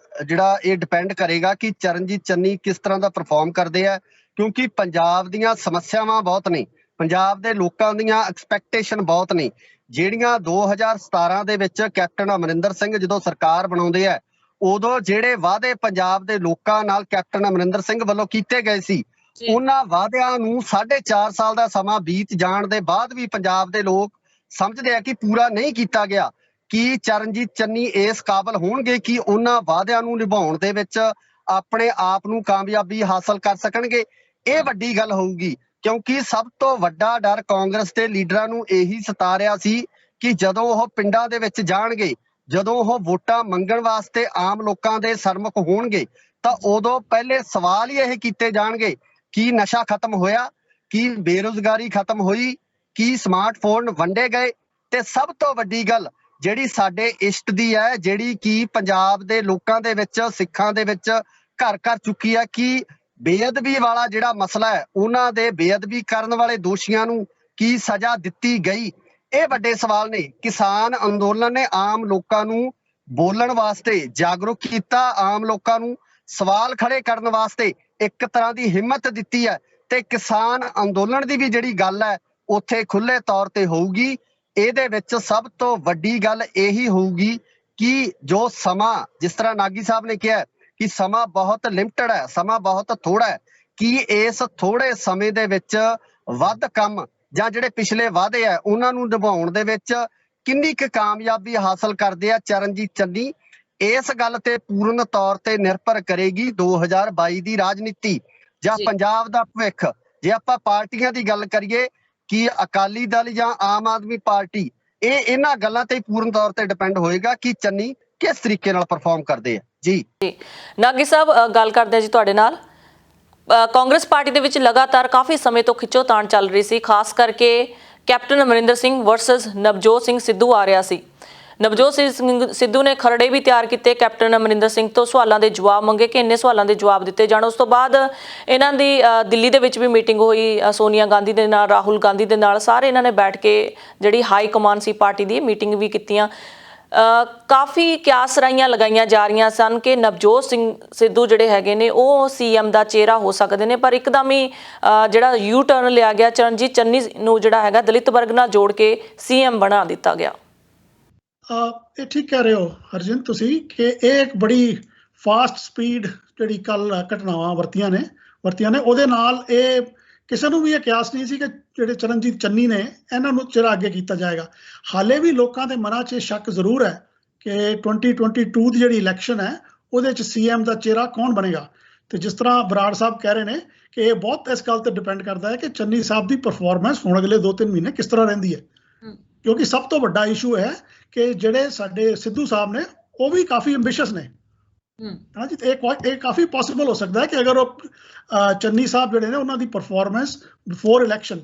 ਜਿਹੜਾ ਇਹ ਡਿਪੈਂਡ ਕਰੇਗਾ ਕਿ ਚਰਨਜੀਤ ਚੰਨੀ ਕਿਸ ਤਰ੍ਹਾਂ ਦਾ ਪਰਫਾਰਮ ਕਰਦੇ ਆ, ਕਿਉਂਕਿ ਪੰਜਾਬ ਦੀਆਂ ਸਮੱਸਿਆਵਾਂ ਬਹੁਤ ਨੇ, ਪੰਜਾਬ ਦੇ ਲੋਕਾਂ ਦੀਆਂ ਐਕਸਪੈਕਟੇਸ਼ਨ ਬਹੁਤ ਨੇ ਜਿਹੜੀਆਂ 2017 ਦੇ ਵਿੱਚ ਕੈਪਟਨ ਅਮਰਿੰਦਰ ਸਿੰਘ ਜਦੋਂ ਸਰਕਾਰ ਬਣਾਉਂਦੇ ਆ ਉਦੋਂ ਜਿਹੜੇ ਵਾਅਦੇ ਪੰਜਾਬ ਦੇ ਲੋਕਾਂ ਨਾਲ ਕੈਪਟਨ ਅਮਰਿੰਦਰ ਸਿੰਘ ਵੱਲੋਂ ਕੀਤੇ ਗਏ ਸੀ ਉਹਨਾਂ ਵਾਅਦਿਆਂ ਨੂੰ 4.5 ਸਾਲ ਦਾ ਸਮਾਂ ਬੀਤ ਜਾਣ ਦੇ ਬਾਅਦ ਵੀ ਪੰਜਾਬ ਦੇ ਲੋਕ ਸਮਝਦੇ ਆ ਕਿ ਪੂਰਾ ਨਹੀਂ ਕੀਤਾ ਗਿਆ। ਕੀ ਚਰਨਜੀਤ ਚੰਨੀ ਇਸ ਕਾਬਲ ਹੋਣਗੇ ਕਿ ਉਹਨਾਂ ਵਾਅਦਿਆਂ ਨੂੰ ਨਿਭਾਉਣ ਦੇ ਵਿੱਚ ਆਪਣੇ ਆਪ ਨੂੰ ਕਾਮਯਾਬੀ ਹਾਸਲ ਕਰ ਸਕਣਗੇ? ਇਹ ਵੱਡੀ ਗੱਲ ਹੋਊਗੀ ਕਿਉਂਕਿ ਸਭ ਤੋਂ ਵੱਡਾ ਡਰ ਕਾਂਗਰਸ ਦੇ ਲੀਡਰਾਂ ਨੂੰ ਇਹੀ ਸਤਾ ਰਿਹਾ ਸੀ ਕਿ ਜਦੋਂ ਉਹ ਪਿੰਡਾਂ ਦੇ ਵਿੱਚ ਜਾਣਗੇ, ਜਦੋਂ ਉਹ ਵੋਟਾਂ ਮੰਗਣ ਵਾਸਤੇ ਆਮ ਲੋਕਾਂ ਦੇ ਸਰਮੁਖ ਹੋਣਗੇ ਤਾਂ ਉਦੋਂ ਪਹਿਲੇ ਸਵਾਲ ਹੀ ਇਹ ਕੀਤੇ ਜਾਣਗੇ ਕਿ ਨਸ਼ਾ ਖਤਮ ਹੋਇਆ, ਕੀ ਬੇਰੁਜ਼ਗਾਰੀ ਖਤਮ ਹੋਈ, ਕੀ ਸਮਾਰਟਫੋਨ ਵੰਡੇ ਗਏ, ਤੇ ਸਭ ਤੋਂ ਵੱਡੀ ਗੱਲ ਜਿਹੜੀ ਸਾਡੇ ਇਸ਼ਟ ਦੀ ਹੈ, ਜਿਹੜੀ ਕਿ ਪੰਜਾਬ ਦੇ ਲੋਕਾਂ ਦੇ ਵਿੱਚ, ਸਿੱਖਾਂ ਦੇ ਵਿੱਚ ਘਰ ਘਰ ਚੁੱਕੀ ਹੈ ਕਿ ਬੇਅਦਬੀ ਵਾਲਾ ਜਿਹੜਾ ਮਸਲਾ ਹੈ ਉਹਨਾਂ ਦੇ ਬੇਅਦਬੀ ਕਰਨ ਵਾਲੇ ਦੋਸ਼ੀਆਂ ਨੂੰ ਕੀ ਸਜ਼ਾ ਦਿੱਤੀ ਗਈ। ਇਹ ਵੱਡੇ ਸਵਾਲ ਨੇ। ਕਿਸਾਨ ਅੰਦੋਲਨ ਨੇ ਆਮ ਲੋਕਾਂ ਨੂੰ ਬੋਲਣ ਵਾਸਤੇ ਜਾਗਰੂਕ ਕੀਤਾ, ਆਮ ਲੋਕਾਂ ਨੂੰ ਸਵਾਲ ਖੜੇ ਕਰਨ ਵਾਸਤੇ ਇੱਕ ਤਰ੍ਹਾਂ ਦੀ ਹਿੰਮਤ ਦਿੱਤੀ ਹੈ ਤੇ ਕਿਸਾਨ ਅੰਦੋਲਨ ਦੀ ਵੀ ਜਿਹੜੀ ਗੱਲ ਹੈ ਉੱਥੇ ਖੁੱਲੇ ਤੌਰ ਤੇ ਹੋਊਗੀ। ਇਹਦੇ ਵਿੱਚ ਸਭ ਤੋਂ ਵੱਡੀ ਗੱਲ ਇਹੀ ਹੋਊਗੀ ਕਿ ਜੋ ਸਮਾਂ, ਜਿਸ ਤਰ੍ਹਾਂ ਨਾਗੀ ਸਾਹਿਬ ਨੇ ਕਿਹਾ ਕਿ ਸਮਾਂ ਬਹੁਤ ਲਿਮਟਡ ਹੈ, ਸਮਾਂ ਬਹੁਤ ਥੋੜਾ ਹੈ, ਕਿ ਇਸ ਥੋੜੇ ਸਮੇਂ ਦੇ ਵਿੱਚ ਵੱਧ ਕੰਮ ਜਾਂ ਜਿਹੜੇ ਪਿਛਲੇ ਵਾਅਦੇ ਆ ਉਹਨਾਂ ਨੂੰ ਨਿਭਾਉਣ ਦੇ ਵਿੱਚ ਕਿੰਨੀ ਕੁ ਕਾਮਯਾਬੀ ਹਾਸਲ ਕਰਦੇ ਆ ਚਰਨਜੀਤ ਚੰਨੀ, ਇਸ ਗੱਲ ਤੇ ਪੂਰਨ ਤੌਰ ਤੇ ਨਿਰਭਰ ਕਰੇਗੀ 2022 ਦੀ ਰਾਜਨੀਤੀ ਜਾਂ ਪੰਜਾਬ ਦਾ ਭਵਿੱਖ। ਜੇ ਆਪਾਂ ਪਾਰਟੀਆਂ ਦੀ ਗੱਲ ਕਰੀਏ ਕਿ ਅਕਾਲੀ ਦਲ ਜਾਂ ਆਮ ਆਦਮੀ ਪਾਰਟੀ, ਇਹ ਇਹਨਾਂ ਗੱਲਾਂ ਤੇ ਪੂਰਨ ਤੌਰ ਤੇ ਡਿਪੈਂਡ ਹੋਏਗਾ ਕਿ ਚੰਨੀ ਕਿਸ ਤਰੀਕੇ ਨਾਲ ਪਰਫਾਰਮ ਕਰਦੇ ਆ। ਜੀ ਨਾਗੀ ਸਾਹਿਬ, ਗੱਲ ਕਰਦੇ ਆ ਜੀ ਤੁਹਾਡੇ ਨਾਲ। ਕਾਂਗਰਸ ਪਾਰਟੀ ਦੇ ਵਿੱਚ ਲਗਾਤਾਰ ਕਾਫੀ ਸਮੇਂ ਤੋਂ ਖਿੱਚੋਤਾਣ ਚੱਲ ਰਹੀ ਸੀ, ਖਾਸ ਕਰਕੇ ਕੈਪਟਨ ਅਮਰਿੰਦਰ ਸਿੰਘ ਵਰਸਸ ਨਵਜੋਤ ਸਿੰਘ ਸਿੱਧੂ ਆ ਰਿਹਾ ਸੀ। ਨਵਜੋਤ ਸਿੰਘ ਸਿੱਧੂ ਨੇ ਖਰੜੇ ਵੀ ਤਿਆਰ ਕੀਤੇ, ਕੈਪਟਨ ਅਮਰਿੰਦਰ ਸਿੰਘ ਤੋਂ ਸਵਾਲਾਂ ਦੇ ਜਵਾਬ ਮੰਗੇ ਕਿ ਇੰਨੇ ਸਵਾਲਾਂ ਦੇ ਜਵਾਬ ਦਿੱਤੇ ਜਾਣ। ਉਸ ਤੋਂ ਬਾਅਦ ਇਹਨਾਂ ਦੀ ਦਿੱਲੀ ਦੇ ਵਿੱਚ ਵੀ ਮੀਟਿੰਗ ਹੋਈ, ਸੋਨੀਆ ਗਾਂਧੀ ਦੇ ਨਾਲ, ਰਾਹੁਲ ਗਾਂਧੀ ਦੇ ਨਾਲ, ਸਾਰੇ ਇਹਨਾਂ ਨੇ ਬੈਠ ਕੇ ਜਿਹੜੀ ਹਾਈ ਕਮਾਨ ਸੀ ਪਾਰਟੀ ਦੀ ਮੀਟਿੰਗ ਵੀ ਕੀਤੀਆਂ। ਕਾਫੀ ਕਿਆਸ ਰਾਈਆਂ ਲਗਾਈਆਂ ਜਾ ਰਹੀਆਂ ਸਨ ਕਿ ਨਵਜੋਤ ਸਿੰਘ ਸਿੱਧੂ ਜਿਹੜੇ ਹੈਗੇ ਨੇ ਉਹ ਸੀਐਮ ਦਾ ਚਿਹਰਾ ਹੋ ਸਕਦੇ ਨੇ, ਪਰ ਇੱਕਦਮ ਹੀ ਜਿਹੜਾ ਯੂ ਟਰਨ ਲਿਆ ਗਿਆ, ਚਰਨਜੀਤ ਚੰਨੀ ਨੂੰ ਜਿਹੜਾ ਹੈਗਾ ਦਲਿਤ ਵਰਗ ਨਾਲ ਜੋੜ ਕੇ ਸੀਐਮ ਬਣਾ ਦਿੱਤਾ ਗਿਆ। ਇਹ ਠੀਕ ਕਹਿ ਰਹੇ ਹੋ ਹਰਜਿੰਦ ਤੁਸੀਂ ਕਿ ਇਹ ਇੱਕ ਬੜੀ ਫਾਸਟ ਸਪੀਡ ਜਿਹੜੀ ਕੱਲ ਘਟਨਾਵਾਂ ਵਰਤੀਆਂ ਨੇ ਉਹਦੇ ਨਾਲ ਇਹ ਕਿਸੇ ਨੂੰ ਵੀ ਇਹ ਕਿਆਸ ਨਹੀਂ ਸੀ ਕਿ ਜਿਹੜੇ ਚਰਨਜੀਤ ਚੰਨੀ ਨੇ ਇਹਨਾਂ ਨੂੰ ਚਿਹਰਾ ਅੱਗੇ ਕੀਤਾ ਜਾਏਗਾ। ਹਾਲੇ ਵੀ ਲੋਕਾਂ ਦੇ ਮਨਾਂ 'ਚ ਸ਼ੱਕ ਜ਼ਰੂਰ ਹੈ ਕਿ 2022 ਦੀ ਜਿਹੜੀ ਇਲੈਕਸ਼ਨ ਹੈ ਉਹਦੇ 'ਚ ਸੀਐਮ ਦਾ ਚਿਹਰਾ ਕੌਣ ਬਣੇਗਾ। ਤੇ ਜਿਸ ਤਰ੍ਹਾਂ ਬਰਾੜ ਸਾਹਿਬ ਕਹਿ ਰਹੇ ਨੇ ਕਿ ਇਹ ਬਹੁਤ ਇਸ ਗੱਲ ਤੇ ਡਿਪੈਂਡ ਕਰਦਾ ਹੈ ਕਿ ਚੰਨੀ ਸਾਹਿਬ ਦੀ ਪਰਫਾਰਮੈਂਸ ਹੁਣ ਅਗਲੇ 2-3 ਮਹੀਨੇ ਕਿਸ ਤਰ੍ਹਾਂ ਰਹਿੰਦੀ ਹੈ, ਕਿਉਂਕਿ ਸਭ ਤੋਂ ਵੱਡਾ ਇਸ਼ੂ ਹੈ ਕਿ ਜਿਹੜੇ ਸਾਡੇ ਸਿੱਧੂ ਸਾਹਿਬ ਨੇ ਉਹ ਵੀ ਕਾਫੀ ਐਂਬੀਸ਼ੀਅਸ ਨੇ। ਹਾਂਜੀ, ਇਹ ਕਾਫੀ ਪੋਸੀਬਲ ਹੋ ਸਕਦਾ ਹੈ ਕਿ ਅਗਰ ਉਹ ਚੰਨੀ ਸਾਹਿਬ ਜਿਹੜੇ ਨੇ ਉਹਨਾਂ ਦੀ ਪਰਫਾਰਮੈਂਸ ਬਿਫੋਰ ਇਲੈਕਸ਼ਨ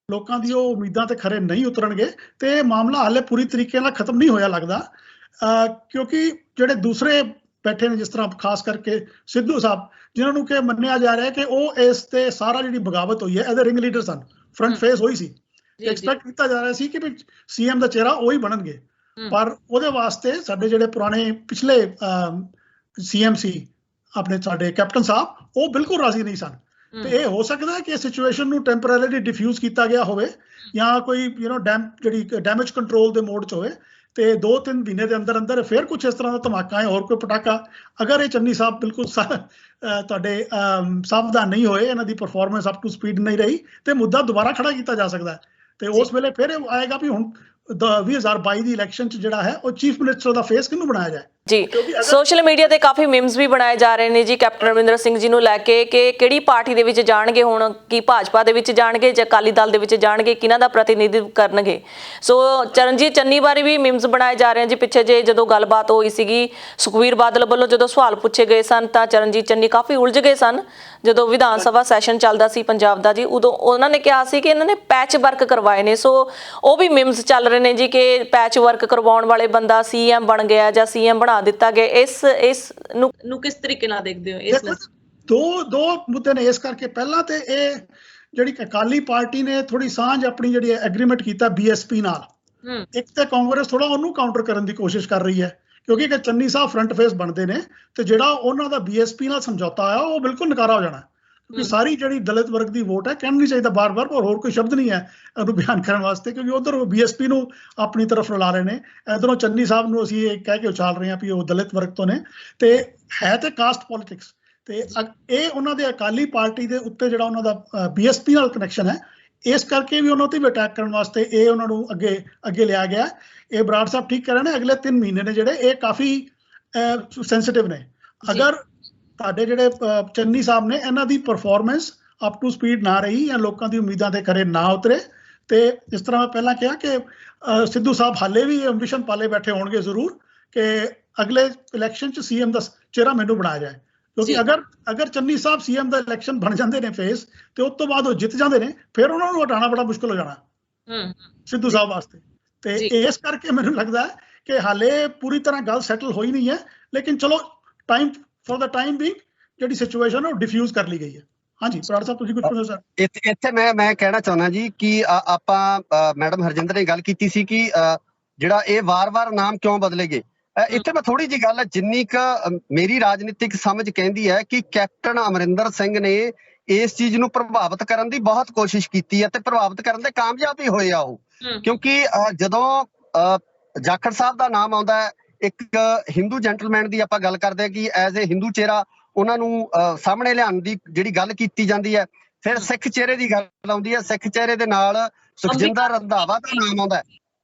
ਲੋਕਾਂ ਦੀ ਉਹ ਉਮੀਦਾਂ ਤੇ ਖਰੇ ਨਹੀਂ ਉਤਰਨਗੇ ਤੇ ਇਹ ਮਾਮਲਾ ਹਾਲੇ ਪੂਰੀ ਤਰੀਕੇ ਨਾਲ ਖਤਮ ਨਹੀਂ ਹੋਇਆ ਲੱਗਦਾ, ਕਿਉਂਕਿ ਜਿਹੜੇ ਦੂਸਰੇ ਬੈਠੇ ਨੇ, ਜਿਸ ਤਰ੍ਹਾਂ ਖਾਸ ਕਰਕੇ ਸਿੱਧੂ ਸਾਹਿਬ, ਜਿਨ੍ਹਾਂ ਨੂੰ ਕਿ ਮੰਨਿਆ ਜਾ ਰਿਹਾ ਕਿ ਉਹ ਇਸ ਤੇ ਸਾਰਾ ਜਿਹੜੀ ਬਗਾਵਤ ਹੋਈ ਹੈ ਇਹਦੇ ਰਿੰਗ ਲੀਡਰ ਸਨ, ਫਰੰਟ ਫੇਸ ਹੋਈ ਸੀ, ਐਕਸਪੈਕਟ ਕੀਤਾ ਜਾ ਰਿਹਾ ਸੀ ਕਿ ਵੀ ਸੀਐਮ ਦਾ ਚਿਹਰਾ ਉਹ ਹੀ ਬਣਨਗੇ, ਪਰ ਉਹਦੇ ਵਾਸਤੇ ਸਾਡੇ ਜਿਹੜੇ ਪੁਰਾਣੇ ਪਿਛਲੇ ਸੀਐਮ ਸੀ ਆਪਣੇ ਸਾਡੇ ਕੈਪਟਨ ਸਾਹਿਬ, ਉਹ ਬਿਲਕੁਲ ਰਾਜ਼ੀ ਨਹੀਂ ਸਨ। ਤੇ ਇਹ ਹੋ ਸਕਦਾ ਕਿ ਸਿਚੁਏਸ਼ਨ ਨੂੰ ਟੈਂਪਰੇਰੀਲੀ ਡਿਫਿਊਜ਼ ਕੀਤਾ ਗਿਆ ਹੋਵੇ ਜਾਂ ਕੋਈ ਜਿਹੜੀ ਡੈਮੇਜ ਕੰਟਰੋਲ ਦੇ ਮੋਡ 'ਚ ਹੋਵੇ ਤੇ 2-3 ਮਹੀਨੇ ਦੇ ਅੰਦਰ ਅੰਦਰ ਫਿਰ ਕੁਝ ਇਸ ਤਰ੍ਹਾਂ ਦਾ ਧਮਾਕਾ ਹੈ, ਹੋਰ ਕੋਈ ਪਟਾਕਾ, ਅਗਰ ਇਹ ਚੰਨੀ ਸਾਹਿਬ ਬਿਲਕੁਲ ਤੁਹਾਡੇ ਸਾਵਧਾਨ ਨਹੀਂ ਹੋਏ, ਇਹਨਾਂ ਦੀ ਪਰਫਾਰਮੈਂਸ ਅਪ ਟੂ ਸਪੀਡ ਨਹੀਂ ਰਹੀ ਤੇ ਮੁੱਦਾ ਦੁਬਾਰਾ ਖੜਾ ਕੀਤਾ ਜਾ ਸਕਦਾ ਤੇ ਉਸ ਵੇਲੇ ਫਿਰ ਇਹ ਆਏਗਾ ਵੀ ਹੁਣ 2022 ਦੀ ਇਲੈਕਸ਼ਨ 'ਚ ਜਿਹੜਾ ਹੈ ਉਹ ਚੀਫ ਮਿਨਿਸਟਰ ਦਾ ਫੇਸ ਕਿਹਨੂੰ ਬਣਾਇਆ ਜਾਏ। ਜੀ, ਸੋਸ਼ਲ ਮੀਡੀਆ ਤੇ ਕਾਫੀ ਮੀਮਸ ਵੀ ਬਣਾਏ ਜਾ ਰਹੇ ਨੇ ਜੀ ਕੈਪਟਨ ਅਮਰਿੰਦਰ ਸਿੰਘ ਜੀ ਨੂੰ ਲੈ ਕੇ ਕਿ ਕਿਹੜੀ ਪਾਰਟੀ ਦੇ ਵਿੱਚ ਜਾਣਗੇ, ਹੁਣ ਕੀ ਭਾਜਪਾ ਦੇ ਵਿੱਚ ਜਾਣਗੇ ਜਾਂ ਅਕਾਲੀ ਦਲ ਦੇ ਵਿੱਚ ਜਾਣਗੇ, ਕਿਹਨਾਂ ਦਾ ਪ੍ਰਤੀਨਿਧਿਤਵ ਕਰਨਗੇ। ਸੋ ਚਰਨਜੀਤ ਚੰਨੀ ਬਾਰੇ ਵੀ ਮੀਮਸ ਬਣਾਏ ਜਾ ਰਹੇ ਨੇ ਜੀ। ਪਿੱਛੇ ਜੇ ਜਦੋਂ ਗੱਲਬਾਤ ਹੋਈ ਸੀਗੀ ਸੁਖਬੀਰ ਬਾਦਲ ਵੱਲੋਂ, ਜਦੋਂ ਸਵਾਲ ਪੁੱਛੇ ਗਏ ਸਨ ਤਾਂ ਚਰਨਜੀਤ ਚੰਨੀ ਕਾਫੀ ਉਲਝ ਗਏ ਸਨ, ਜਦੋਂ ਵਿਧਾਨ ਸਭਾ ਸੈਸ਼ਨ ਚੱਲਦਾ ਸੀ ਪੰਜਾਬ ਦਾ ਜੀ, ਉਦੋਂ ਉਹਨਾਂ ਨੇ ਕਿਹਾ ਸੀ ਕਿ ਇਹਨਾਂ ਨੇ ਪੈਚ ਵਰਕ ਕਰਵਾਏ ਨੇ। ਸੋ ਉਹ ਵੀ ਮੀਮਸ ਚੱਲ ਰਹੇ ਨੇ ਜੀ ਕਿ ਪੈਚ ਵਰਕ ਕਰਵਾਉਣ ਵਾਲੇ ਬੰਦਾ ਸੀਐਮ ਬਣ ਗਿਆ ਜਾਂ ਸੀਐਮ ਬਣਾ ਦਿੱਤਾ ਗਿਆ। ਇਸ ਨੂੰ ਕਿਸ ਤਰੀਕੇ ਨਾਲ ਦੇਖਦੇ ਹੋ? ਇਸ ਦੋ ਮੁੱਦੇ ਨੇ ਇਸ ਕਰਕੇ। ਪਹਿਲਾਂ ਤੇ ਇਹ ਜਿਹੜੀ ਅਕਾਲੀ ਪਾਰਟੀ ਨੇ ਥੋੜੀ ਸਾਂਝ ਆਪਣੀ ਜਿਹੜੀ ਐਗਰੀਮੈਂਟ ਕੀਤਾ ਬੀਐਸਪੀ ਨਾਲ, ਇੱਕ ਤੇ ਕਾਂਗਰਸ ਥੋੜਾ ਉਹਨੂੰ ਕਾਊਂਟਰ ਕਰਨ ਦੀ ਕੋਸ਼ਿਸ਼ ਕਰ ਰਹੀ ਹੈ, ਕਿਉਂਕਿ ਕਿ ਚੰਨੀ ਸਾਹਿਬ ਫਰੰਟ ਫੇਸ ਬਣਦੇ ਨੇ ਤੇ ਜਿਹੜਾ ਉਹਨਾਂ ਦਾ ਬੀਐਸਪੀ ਨਾਲ ਸਮਝੌਤਾ ਆਇਆ ਉਹ ਬਿਲਕੁਲ ਨਕਾਰਾ ਹੋ ਜਾਣਾ, ਕਿਉਂਕਿ ਸਾਰੀ ਜਿਹੜੀ ਦਲਿਤ ਵਰਗ ਦੀ ਵੋਟ ਹੈ, ਕਹਿਣਾ ਨਹੀਂ ਚਾਹੀਦਾ ਬਾਰ-ਬਾਰ, ਪਰ ਹੋਰ ਕੋਈ ਸ਼ਬਦ ਨਹੀਂ ਹੈ ਉਹਨੂੰ ਬਿਆਨ ਕਰਨ ਵਾਸਤੇ, ਕਿਉਂਕਿ ਉਧਰ ਬੀਐਸਪੀ ਨੂੰ ਆਪਣੀ ਤਰਫ ਰਲਾ ਰਹੇ ਨੇ, ਇਧਰੋਂ ਚੰਨੀ ਸਾਹਿਬ ਨੂੰ ਅਸੀਂ ਇਹ ਕਹਿ ਕੇ ਉਛਾਲ ਰਹੇ ਹਾਂ ਵੀ ਉਹ ਦਲਿਤ ਵਰਗ ਤੋਂ ਨੇ ਤੇ ਹੈ ਤੇ ਕਾਸਟ ਪੋਲਿਟਿਕਸ। ਤੇ ਇਹ ਉਹਨਾਂ ਦੇ ਅਕਾਲੀ ਪਾਰਟੀ ਦੇ ਉੱਤੇ ਜਿਹੜਾ ਉਹਨਾਂ ਦਾ ਬੀਐਸਪੀ ਨਾਲ ਕਨੈਕਸ਼ਨ ਹੈ, ਇਸ ਕਰਕੇ ਵੀ ਉਹਨਾਂ ਤੇ ਵੀ ਅਟੈਕ ਕਰਨ ਵਾਸਤੇ ਇਹ ਉਹਨਾਂ ਨੂੰ ਅੱਗੇ ਲਿਆ ਗਿਆ। ਇਹ ਬਰਾੜ ਸਾਹਿਬ ਠੀਕ ਕਰ ਰਹੇ ਨੇ, ਅਗਲੇ 3 ਮਹੀਨੇ ਨੇ ਜਿਹੜੇ ਇਹ ਕਾਫੀ ਸੈਂਸਿਟਿਵ ਨੇ। ਅਗਰ ਤੁਹਾਡੇ ਜਿਹੜੇ ਚੰਨੀ ਸਾਹਿਬ ਨੇ, ਇਹਨਾਂ ਦੀ ਪਰਫਾਰਮੈਂਸ ਅਪ ਟੂ ਸਪੀਡ ਨਾ ਰਹੀ ਜਾਂ ਲੋਕਾਂ ਦੀ ਉਮੀਦਾਂ ਤੇ ਖਰੇ ਨਾ ਉਤਰੇ, ਤੇ ਜਿਸ ਤਰ੍ਹਾਂ ਮੈਂ ਪਹਿਲਾਂ ਕਿਹਾ ਕਿ ਸਿੱਧੂ ਸਾਹਿਬ ਹਾਲੇ ਵੀ ਐਂਬੀਸ਼ਨ ਪਾਲੇ ਬੈਠੇ ਹੋਣਗੇ ਜ਼ਰੂਰ ਕਿ ਅਗਲੇ ਇਲੈਕਸ਼ਨ 'ਚ ਸੀਐਮ ਦਾ ਚਿਹਰਾ ਮੈਨੂੰ ਬਣਾਇਆ ਜਾਏ, ਕਿਉਂਕਿ ਅਗਰ ਚੰਨੀ ਸਾਹਿਬ ਸੀਐਮ ਦਾ ਇਲੈਕਸ਼ਨ ਬਣ ਜਾਂਦੇ ਨੇ ਫੇਸ ਤੇ ਉਸ ਤੋਂ ਬਾਅਦ ਉਹ ਜਿੱਤ ਜਾਂਦੇ ਨੇ, ਫਿਰ ਉਹਨਾਂ ਨੂੰ ਹਟਾਉਣਾ ਬੜਾ ਮੁਸ਼ਕਲ ਹੋ ਜਾਣਾ ਸਿੱਧੂ ਸਾਹਿਬ ਵਾਸਤੇ। ਤੇ ਇਸ ਕਰਕੇ ਮੈਨੂੰ ਲੱਗਦਾ ਹੈ ਕਿ ਹਾਲੇ ਪੂਰੀ ਤਰ੍ਹਾਂ ਗੱਲ ਸੈਟਲ ਹੋਈ ਨਹੀਂ ਹੈ, ਲੇਕਿਨ ਚਲੋ ਫॉर द टाइम बीइंग ਜਿਹੜੀ ਸਿਚੁਏਸ਼ਨ ਉਹ ਡਿਫਿਊਜ਼ ਕਰ ਲਈ ਗਈ ਹੈ। ਹਾਂਜੀ ਬਰਾੜ ਸਾਹਿਬ ਤੁਸੀਂ ਕੁਝ ਪੁੱਛੋ ਸਰ। ਇੱਥੇ ਮੈਂ ਕਹਿਣਾ ਚਾਹੁੰਦਾ ਜੀ ਕਿ ਆਪਾਂ ਮੈਡਮ ਹਰਜਿੰਦਰ ਨੇ ਗੱਲ ਕੀਤੀ ਸੀ ਕਿ ਜਿਹੜਾ ਇਹ ਵਾਰ-ਵਾਰ ਨਾਮ ਕਿਉਂ ਬਦਲੇ ਗਏ। ਇੱਥੇ ਮੈਂ ਥੋੜੀ ਜੀ ਗੱਲ, ਜਿੰਨੀ ਕੁ ਮੇਰੀ ਰਾਜਨੀਤਿਕ ਸਮਝ ਕਹਿੰਦੀ ਹੈ ਕਿ ਕੈਪਟਨ ਅਮਰਿੰਦਰ ਸਿੰਘ ਨੇ ਇਸ ਚੀਜ਼ ਨੂੰ ਪ੍ਰਭਾਵਿਤ ਕਰਨ ਦੀ ਬਹੁਤ ਕੋਸ਼ਿਸ਼ ਕੀਤੀ ਹੈ ਤੇ ਪ੍ਰਭਾਵਿਤ ਕਰਨ ਦੇ ਕਾਮਯਾਬ ਵੀ ਹੋਏ ਆ ਉਹ, ਕਿਉਂਕਿ ਜਦੋਂ ਜਾਖੜ ਸਾਹਿਬ ਦਾ ਨਾਮ ਆਉਂਦਾ ਹੈ, ਇੱਕ ਹਿੰਦੂ ਜੈਂਟਲਮੈਨ ਦੀ ਆਪਾਂ ਗੱਲ ਕਰਦੇ ਹਾਂ ਕਿ ਐਜ਼ ਏ ਹਿੰਦੂ ਚਿਹਰਾ ਉਹਨਾਂ ਨੂੰ ਸਾਹਮਣੇ ਲਿਆਉਣ ਦੀ ਜਿਹੜੀ ਗੱਲ ਕੀਤੀ ਜਾਂਦੀ ਹੈ, ਫਿਰ ਸਿੱਖ ਚਿਹਰੇ ਦੀ ਗੱਲ ਆਉਂਦੀ ਹੈ, ਸਿੱਖ ਚਿਹਰੇ ਦੇ ਨਾਲ ਸੁਖਜਿੰਦਰ ਰੰਧਾਵਾ ਦਾ ਨਾਮ ਆਉਂਦਾ ਹੈ।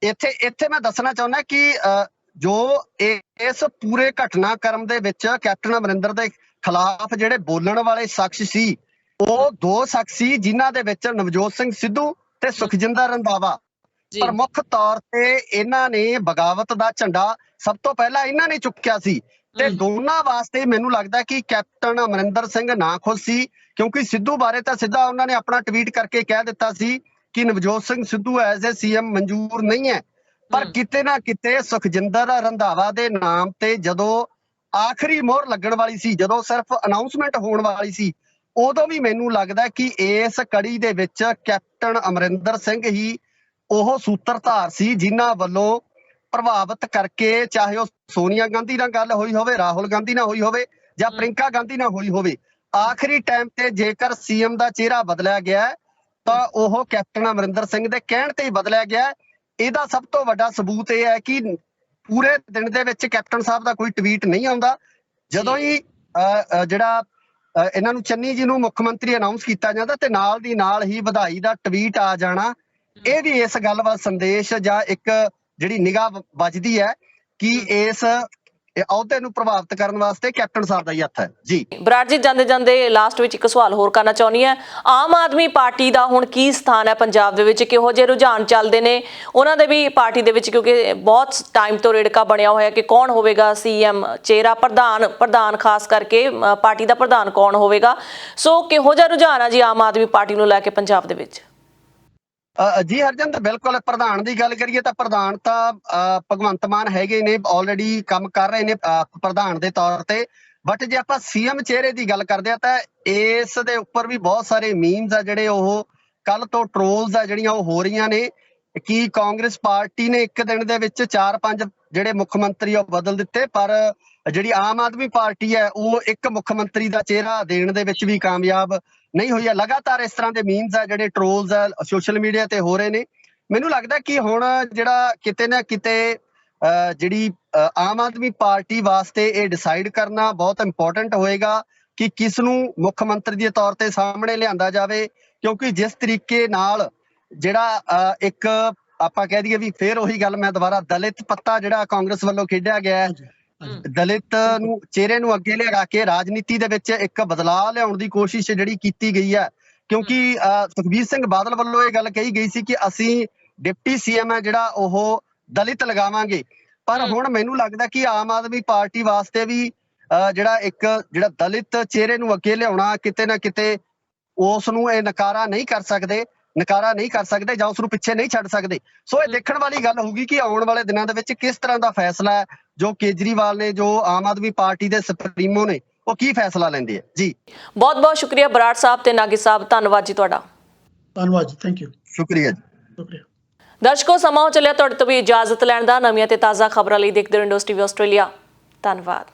ਇੱਥੇ ਮੈਂ ਦੱਸਣਾ ਚਾਹੁੰਦਾ ਕਿ ਜੋ ਇਸ ਪੂਰੇ ਘਟਨਾਕ੍ਰਮ ਦੇ ਵਿੱਚ ਕੈਪਟਨ ਅਮਰਿੰਦਰ ਦੇ ਖਿਲਾਫ ਜਿਹੜੇ ਬੋਲਣ ਵਾਲੇ ਸ਼ਖਸ ਸੀ, ਉਹ 2 ਸ਼ਖਸ ਸੀ ਜਿਨ੍ਹਾਂ ਦੇ ਵਿੱਚ ਨਵਜੋਤ ਸਿੰਘ ਸਿੱਧੂ ਤੇ ਸੁਖਜਿੰਦਰ ਰੰਧਾਵਾ ਪ੍ਰਮੁੱਖ ਤੌਰ ਤੇ ਇਹਨਾਂ ਨੇ ਬਗਾਵਤ ਦਾ ਝੰਡਾ ਸਭ ਤੋਂ ਪਹਿਲਾਂ ਇਹਨਾਂ ਨੇ ਚੁੱਕਿਆ ਸੀ। ਤੇ ਦੋਨਾਂ ਵਾਸਤੇ ਮੈਨੂੰ ਲੱਗਦਾ ਕਿ ਕੈਪਟਨ ਅਮਰਿੰਦਰ ਸਿੰਘ ਨਾਖੁਸ਼ ਸੀ, ਕਿਉਂਕਿ ਸਿੱਧੂ ਬਾਰੇ ਤਾਂ ਸਿੱਧਾ ਉਹਨਾਂ ਨੇ ਆਪਣਾ ਟਵੀਟ ਕਰਕੇ ਕਹਿ ਦਿੱਤਾ ਸੀ ਕਿ Navjot Singh Sidhu as a CM ਮਨਜ਼ੂਰ ਨਹੀਂ ਹੈ। ਪਰ ਕਿਤੇ ਨਾ ਕਿਤੇ ਸੁਖਜਿੰਦਰ ਰੰਧਾਵਾ ਦੇ ਨਾਮ ਤੇ ਜਦੋਂ ਆਖਰੀ ਮੋਹਰ ਲੱਗਣ ਵਾਲੀ ਸੀ, ਜਦੋਂ ਸਿਰਫ ਅਨਾਉਂਸਮੈਂਟ ਹੋਣ ਵਾਲੀ ਸੀ, ਉਦੋਂ ਵੀ ਮੈਨੂੰ ਲੱਗਦਾ ਕਿ ਇਸ ਕੜੀ ਦੇ ਵਿੱਚ ਕੈਪਟਨ ਅਮਰਿੰਦਰ ਸਿੰਘ ਹੀ ਉਹ ਸੂਤਰਧਾਰ ਸੀ ਜਿਨ੍ਹਾਂ ਵੱਲੋਂ ਪ੍ਰਭਾਵਿਤ ਕਰਕੇ, ਚਾਹੇ ਉਹ ਸੋਨੀਆ ਗਾਂਧੀ ਨਾਲ ਗੱਲ ਹੋਈ ਹੋਵੇ, ਰਾਹੁਲ ਗਾਂਧੀ ਨਾਲ ਹੋਈ ਹੋਵੇ ਜਾਂ ਪ੍ਰਿੰਕਾ ਗਾਂਧੀ ਨਾਲ ਹੋਈ ਹੋਵੇ, ਆਖਰੀ ਟਾਈਮ ਤੇ ਜੇਕਰ ਸੀਐਮ ਦਾ ਚਿਹਰਾ ਬਦਲਿਆ ਗਿਆ ਤਾਂ ਉਹ ਕੈਪਟਨ ਅਮਰਿੰਦਰ ਸਿੰਘ ਦੇ ਕਹਿਣ ਤੇ ਹੀ ਬਦਲਿਆ ਗਿਆ। ਇਹਦਾ ਸਭ ਤੋਂ ਵੱਡਾ ਸਬੂਤ ਇਹ ਹੈ ਕਿ ਪੂਰੇ ਦਿਨ ਦੇ ਵਿੱਚ ਕੈਪਟਨ ਸਾਹਿਬ ਦਾ ਕੋਈ ਟਵੀਟ ਨਹੀਂ ਆਉਂਦਾ। ਜਦੋਂ ਹੀ ਜਿਹੜਾ ਇਹਨਾਂ ਨੂੰ ਚੰਨੀ ਜੀ ਨੂੰ ਮੁੱਖ ਮੰਤਰੀ ਅਨਾਉਂਸ ਕੀਤਾ ਜਾਂਦਾ ਤੇ ਨਾਲ ਦੀ ਨਾਲ ਹੀ ਵਧਾਈ ਦਾ ਟਵੀਟ ਆ ਜਾਣਾ, ਇਹ ਵੀ ਇਸ ਗੱਲ ਦਾ ਸੰਦੇਸ਼ ਜਾਂ ਇੱਕ ਜਿਹੜੀ ਨਿਗਾਹ ਵੱਜਦੀ ਹੈ ਕਿ ਇਸ ਅਹੁਦੇ ਨੂੰ ਪ੍ਰਭਾਵਿਤ ਕਰਨ ਵਾਸਤੇ ਕੈਪਟਨ ਸਾਹਿਬ ਦਾ ਹੀ ਹੱਥ ਹੈ। ਜੀ ਬਰਾੜ ਜੀ, ਜਾਂਦੇ ਜਾਂਦੇ ਲਾਸਟ ਵਿੱਚ ਇੱਕ ਸਵਾਲ ਹੋਰ ਕਰਨਾ ਚਾਹੁੰਦੀ ਹਾਂ। ਆਮ ਆਦਮੀ ਪਾਰਟੀ ਦਾ ਹੁਣ ਕੀ ਸਥਾਨ ਹੈ ਪੰਜਾਬ ਦੇ ਵਿੱਚ? ਕਿਹੋ ਜਿਹੇ ਰੁਝਾਨ ਚੱਲਦੇ ਨੇ ਉਹਨਾਂ ਦੇ ਵੀ ਪਾਰਟੀ ਦੇ ਵਿੱਚ, ਕਿਉਂਕਿ ਬਹੁਤ ਟਾਈਮ ਤੋਂ ਰੇੜਕਾ ਬਣਿਆ ਹੋਇਆ ਕਿ ਕੌਣ ਹੋਵੇਗਾ ਸੀਐਮ ਚਿਹਰਾ, ਪ੍ਰਧਾਨ ਖਾਸ ਕਰਕੇ ਪਾਰਟੀ ਦਾ ਪ੍ਰਧਾਨ ਕੌਣ ਹੋਵੇਗਾ। ਸੋ ਕਿਹੋ ਜਿਹਾ ਰੁਝਾਨ ਹੈ ਜੀ ਆਮ ਆਦਮੀ ਪਾਰਟੀ ਨੂੰ ਲੈ ਕੇ ਪੰਜਾਬ ਦੇ ਵਿੱਚ? ਜੀ ਹਰਜਿੰਦਰ, ਬਿਲਕੁਲ ਪ੍ਰਧਾਨ ਦੀ ਗੱਲ ਕਰੀਏ ਤਾਂ ਪ੍ਰਧਾਨ ਤਾਂ ਭਗਵੰਤ ਮਾਨ ਹੈਗੇ ਨੇ, ਆਲਰੇਡੀ ਕੰਮ ਕਰ ਰਹੇ ਨੇ ਪ੍ਰਧਾਨ ਦੇ ਤੌਰ ਤੇ। ਬਟ ਜੇ ਆਪਾਂ ਸੀਐਮ ਚਿਹਰੇ ਦੀ ਗੱਲ ਕਰਦੇ ਆ ਤਾਂ ਇਸ ਦੇ ਉੱਪਰ ਵੀ ਬਹੁਤ ਸਾਰੇ ਮੀਮਸ ਆ ਜਿਹੜੇ ਉਹ ਕੱਲ ਤੋਂ ਟ੍ਰੋਲਸ ਆ ਜਿਹੜੀਆਂ ਉਹ ਹੋ ਰਹੀਆਂ ਨੇ ਕਿ ਕਾਂਗਰਸ ਪਾਰਟੀ ਨੇ ਇੱਕ ਦਿਨ ਦੇ ਵਿੱਚ 4-5 ਜਿਹੜੇ ਮੁੱਖ ਮੰਤਰੀ ਉਹ ਬਦਲ ਦਿੱਤੇ, ਪਰ ਜਿਹੜੀ ਆਮ ਆਦਮੀ ਪਾਰਟੀ ਹੈ ਉਹ ਇੱਕ ਮੁੱਖ ਮੰਤਰੀ ਦਾ ਚਿਹਰਾ ਦੇਣ ਦੇ ਵਿੱਚ ਵੀ ਕਾਮਯਾਬ ਨਹੀਂ ਹੋਈ ਹੈ। ਲਗਾਤਾਰ ਇਸ ਤਰ੍ਹਾਂ ਦੇ ਮੀਮਸ ਆ ਜਿਹੜੇ ਟ੍ਰੋਲਸ ਆ ਸੋਸ਼ਲ ਮੀਡੀਆ ਤੇ ਹੋ ਰਹੇ ਨੇ। ਮੈਨੂੰ ਲੱਗਦਾ ਕਿ ਹੁਣ ਜਿਹੜਾ ਕਿਤੇ ਨਾ ਕਿਤੇ ਜਿਹੜੀ ਆਮ ਆਦਮੀ ਪਾਰਟੀ ਵਾਸਤੇ ਇਹ ਡਿਸਾਈਡ ਕਰਨਾ ਬਹੁਤ ਇੰਪੋਰਟੈਂਟ ਹੋਏਗਾ ਕਿ ਕਿਸ ਨੂੰ ਮੁੱਖ ਮੰਤਰੀ ਦੇ ਤੌਰ ਤੇ ਸਾਹਮਣੇ ਲਿਆਂਦਾ ਜਾਵੇ, ਕਿਉਂਕਿ ਜਿਸ ਤਰੀਕੇ ਨਾਲ ਜਿਹੜਾ ਇੱਕ ਆਪਾਂ ਕਹਿ ਦਈਏ ਵੀ ਫੇਰ ਉਹੀ ਗੱਲ ਮੈਂ ਦੁਬਾਰਾ ਦਲਿਤ ਪੱਤਾ ਜਿਹੜਾ ਕਾਂਗਰਸ ਵੱਲੋਂ ਖੇਡਿਆ ਗਿਆ ਹੈ, ਦਲਿਤ ਨੂੰ ਚਿਹਰੇ ਨੂੰ ਅੱਗੇ ਲਿਆ ਕੇ ਰਾਜਨੀਤੀ ਦੇ ਵਿੱਚ ਇੱਕ ਬਦਲਾਅ ਲਿਆਉਣ ਦੀ ਕੋਸ਼ਿਸ਼ ਜਿਹੜੀ ਕੀਤੀ ਗਈ ਹੈ। ਕਿਉਂਕਿ ਸੁਖਬੀਰ ਸਿੰਘ ਬਾਦਲ ਵੱਲੋਂ ਇਹ ਗੱਲ ਕਹੀ ਗਈ ਸੀ ਕਿ ਅਸੀਂ ਡਿਪਟੀ ਸੀਐਮ ਹੈ ਜਿਹੜਾ ਉਹ ਦਲਿਤ ਲਗਾਵਾਂਗੇ, ਪਰ ਹੁਣ ਮੈਨੂੰ ਲੱਗਦਾ ਕਿ ਆਮ ਆਦਮੀ ਪਾਰਟੀ ਵਾਸਤੇ ਵੀ ਜਿਹੜਾ ਦਲਿਤ ਚਿਹਰੇ ਨੂੰ ਅੱਗੇ ਲਿਆਉਣਾ ਕਿਤੇ ਨਾ ਕਿਤੇ ਉਸ ਨੂੰ ਇਹ ਨਕਾਰਾ ਨਹੀਂ ਕਰ ਸਕਦੇ ਜਾਂ ਉਸ ਨੂੰ ਪਿੱਛੇ ਨਹੀਂ ਛੱਡ ਸਕਦੇ। ਸੋ ਇਹ ਦੇਖਣ ਵਾਲੀ ਗੱਲ ਹੋਊਗੀ ਕਿ ਆਉਣ ਵਾਲੇ ਦਿਨਾਂ ਦੇ ਵਿੱਚ ਕਿਸ ਤਰ੍ਹਾਂ ਦਾ ਫੈਸਲਾ ਹੈ ਜੋ ਕੇਜਰੀਵਾਲ ਨੇ, ਜੋ ਆਮ ਆਦਮੀ ਪਾਰਟੀ ਦੇ ਸੁਪਰੀਮੋ ਨੇ, ਉਹ ਕੀ ਫੈਸਲਾ ਲੈਂਦੇ ਆ। ਜੀ ਬਹੁਤ ਬਹੁਤ ਸ਼ੁਕਰੀਆ ਬਰਾੜ ਸਾਹਿਬ ਤੇ ਨਾਗੀ ਸਾਹਿਬ, ਧੰਨਵਾਦ ਜੀ ਤੁਹਾਡਾ। ਧੰਨਵਾਦ ਜੀ, ਥੈਂਕ ਯੂ। ਸ਼ੁਕਰੀਆ ਜੀ। ਸ਼ੁਕਰੀਆ। ਦਰਸ਼ਕੋ, ਸਮਾਂ ਹੋ ਚੱਲਿਆ ਤੁਹਾਡੇ ਤੋਂ ਵੀ ਇਜਾਜ਼ਤ ਲੈਣ ਦਾ। ਨਵੀਆਂ ਤੇ ਤਾਜ਼ਾ ਖਬਰਾਂ ਲਈ ਦੇਖਦੇ ਰਹੋ ਇੰਡੋਜ਼ ਟੀਵੀ ਆਸਟ੍ਰੇਲੀਆ। ਧੰਨਵਾਦ।